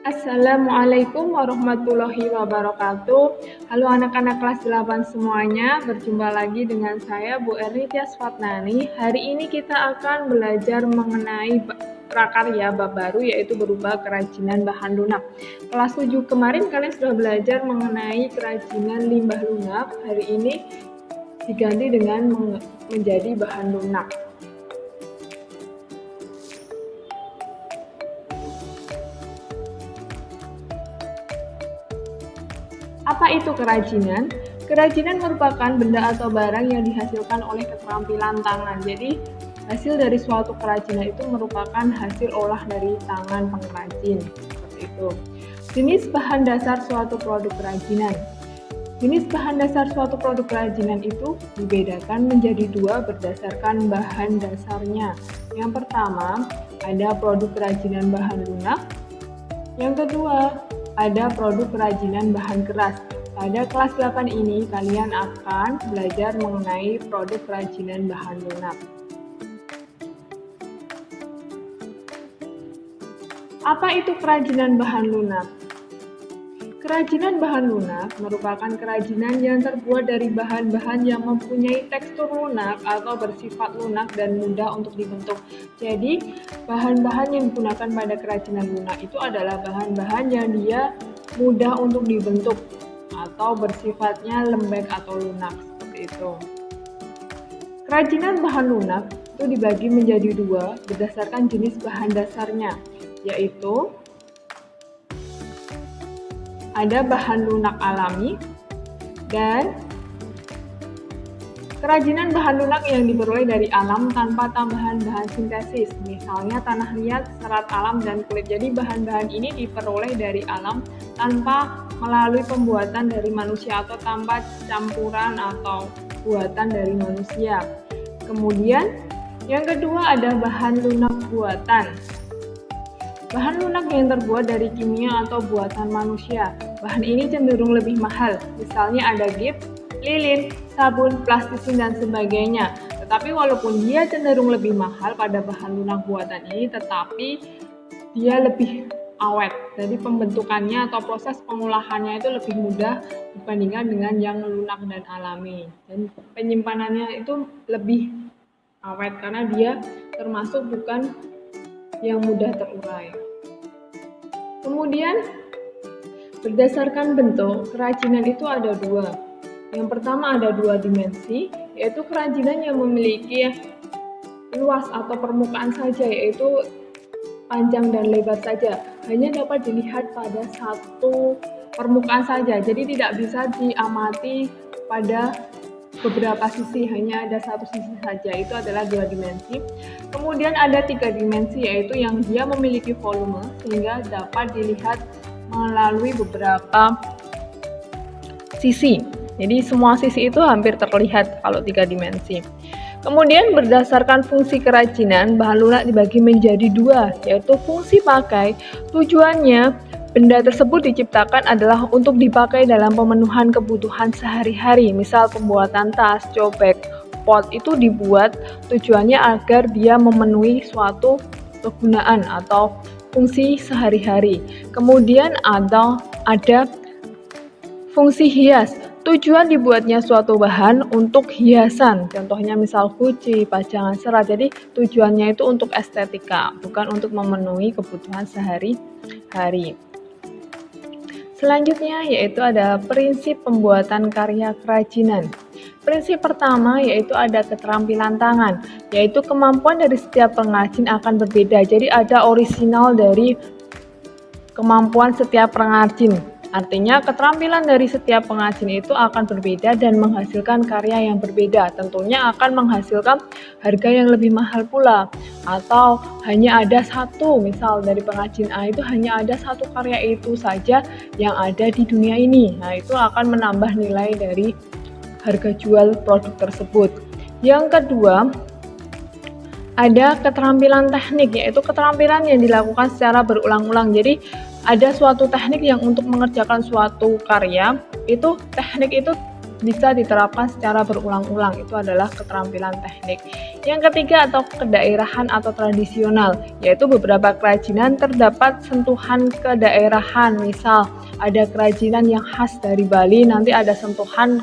Assalamualaikum warahmatullahi wabarakatuh. Halo anak-anak kelas 8 semuanya, berjumpa lagi dengan saya Bu Erni Tias Fatnani. Hari ini kita akan belajar mengenai prakarya bab baru, yaitu berupa kerajinan bahan lunak. Kelas 7 kemarin kalian sudah belajar mengenai kerajinan limbah lunak. Hari ini diganti dengan menjadi bahan lunak. Apa itu kerajinan? Kerajinan merupakan benda atau barang yang dihasilkan oleh keterampilan tangan. Jadi, hasil dari suatu kerajinan itu merupakan hasil olah dari tangan pengrajin. Seperti itu. Jenis bahan dasar suatu produk kerajinan. Jenis bahan dasar suatu produk kerajinan itu dibedakan menjadi dua berdasarkan bahan dasarnya. Yang pertama, ada produk kerajinan bahan lunak. Yang kedua, ada produk kerajinan bahan keras. Pada kelas 8 ini, kalian akan belajar mengenai produk kerajinan bahan lunak. Apa itu kerajinan bahan lunak? Kerajinan bahan lunak merupakan kerajinan yang terbuat dari bahan-bahan yang mempunyai tekstur lunak atau bersifat lunak dan mudah untuk dibentuk. Jadi, bahan-bahan yang digunakan pada kerajinan lunak itu adalah bahan-bahan yang dia mudah untuk dibentuk atau bersifatnya lembek atau lunak, seperti itu. Kerajinan bahan lunak itu dibagi menjadi dua berdasarkan jenis bahan dasarnya, yaitu ada bahan lunak alami dan kerajinan bahan lunak yang diperoleh dari alam tanpa tambahan bahan sintesis, misalnya tanah liat, serat alam, dan kulit. Jadi bahan-bahan ini diperoleh dari alam tanpa melalui pembuatan dari manusia atau tanpa campuran atau buatan dari manusia. Kemudian yang kedua ada bahan lunak buatan. Bahan lunak yang terbuat dari kimia atau buatan manusia. Bahan ini cenderung lebih mahal, misalnya ada gips, lilin, sabun, plastisin, dan sebagainya. Tetapi walaupun dia cenderung lebih mahal pada bahan lunak buatan ini, tetapi dia lebih awet. Jadi pembentukannya atau proses pengolahannya itu lebih mudah dibandingkan dengan yang lunak dan alami. Dan penyimpanannya itu lebih awet karena dia termasuk bukan yang mudah terurai. Kemudian berdasarkan bentuk, kerajinan itu ada dua. Yang pertama ada dua dimensi, yaitu kerajinan yang memiliki luas atau permukaan saja, yaitu panjang dan lebar saja. Hanya dapat dilihat pada satu permukaan saja, jadi tidak bisa diamati pada beberapa sisi, hanya ada satu sisi saja, itu adalah dua dimensi. Kemudian ada tiga dimensi, yaitu yang dia memiliki volume sehingga dapat dilihat melalui beberapa sisi. Jadi semua sisi itu hampir terlihat kalau tiga dimensi. Kemudian berdasarkan fungsi kerajinan, bahan lunak dibagi menjadi dua, yaitu fungsi pakai. Tujuannya benda tersebut diciptakan adalah untuk dipakai dalam pemenuhan kebutuhan sehari-hari, misal pembuatan tas, cobek, pot itu dibuat tujuannya agar dia memenuhi suatu kegunaan atau fungsi sehari-hari. Kemudian ada fungsi hias. Tujuan dibuatnya suatu bahan untuk hiasan, contohnya misal guci, pajangan serat. Jadi tujuannya itu untuk estetika, bukan untuk memenuhi kebutuhan sehari-hari. Selanjutnya yaitu ada prinsip pembuatan karya kerajinan. Prinsip pertama yaitu ada keterampilan tangan, yaitu kemampuan dari setiap pengrajin akan berbeda. Jadi ada orisinal dari kemampuan setiap pengrajin. Artinya keterampilan dari setiap pengrajin itu akan berbeda dan menghasilkan karya yang berbeda. Tentunya akan menghasilkan harga yang lebih mahal pula. Atau hanya ada satu, misal dari pengrajin A itu hanya ada satu karya itu saja yang ada di dunia ini. Nah, itu akan menambah nilai dari harga jual produk tersebut. Yang kedua, ada keterampilan teknik, yaitu keterampilan yang dilakukan secara berulang-ulang. Jadi ada suatu teknik yang untuk mengerjakan suatu karya, itu teknik itu bisa diterapkan secara berulang-ulang, itu adalah keterampilan teknik. Yang ketiga atau kedaerahan atau tradisional, yaitu beberapa kerajinan terdapat sentuhan kedaerahan. Misal ada kerajinan yang khas dari Bali, nanti ada sentuhan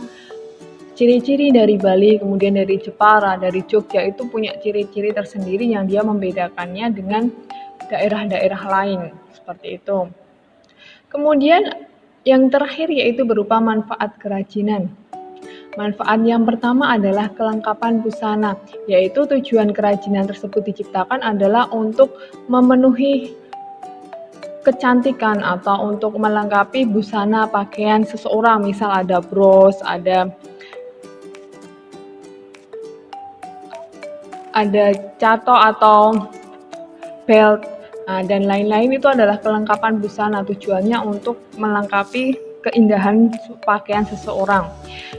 ciri-ciri dari Bali, kemudian dari Jepara, dari Jogja itu punya ciri-ciri tersendiri yang dia membedakannya dengan daerah-daerah lain, seperti itu. Kemudian yang terakhir yaitu berupa manfaat kerajinan. Manfaat yang pertama adalah kelengkapan busana, yaitu tujuan kerajinan tersebut diciptakan adalah untuk memenuhi kecantikan atau untuk melengkapi busana pakaian seseorang. Misal ada bros, ada cato atau belt, dan lain-lain. Itu adalah kelengkapan busana, tujuannya untuk melengkapi keindahan pakaian seseorang.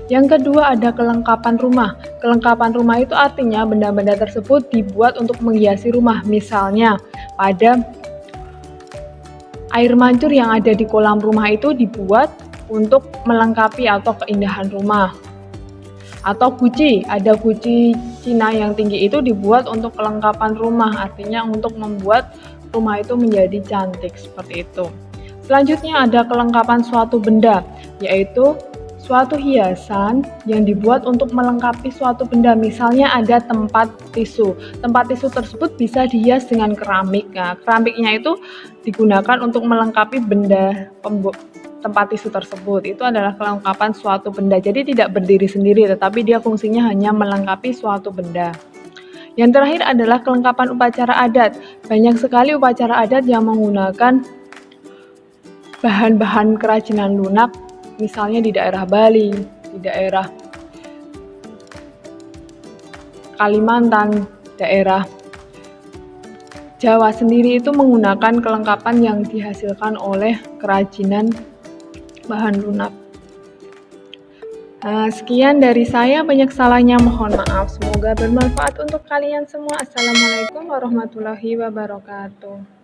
Yang kedua ada kelengkapan rumah. Kelengkapan rumah itu artinya benda-benda tersebut dibuat untuk menghiasi rumah. Misalnya pada air mancur yang ada di kolam rumah itu dibuat untuk melengkapi atau keindahan rumah. Atau guci, ada guci Cina yang tinggi itu dibuat untuk kelengkapan rumah, artinya untuk membuat rumah itu menjadi cantik, seperti itu. Selanjutnya ada kelengkapan suatu benda, yaitu suatu hiasan yang dibuat untuk melengkapi suatu benda. Misalnya ada tempat tisu. Tempat tisu tersebut bisa dihias dengan keramik. Nah, keramiknya itu digunakan untuk melengkapi benda tempat tisu tersebut. Itu adalah kelengkapan suatu benda. Jadi tidak berdiri sendiri, tetapi dia fungsinya hanya melengkapi suatu benda. Yang terakhir adalah kelengkapan upacara adat. Banyak sekali upacara adat yang menggunakan bahan-bahan kerajinan lunak, misalnya di daerah Bali, di daerah Kalimantan, daerah Jawa sendiri itu menggunakan kelengkapan yang dihasilkan oleh kerajinan bahan lunak. Sekian dari saya, banyak salahnya mohon maaf. Semoga bermanfaat untuk kalian semua. Assalamualaikum warahmatullahi wabarakatuh.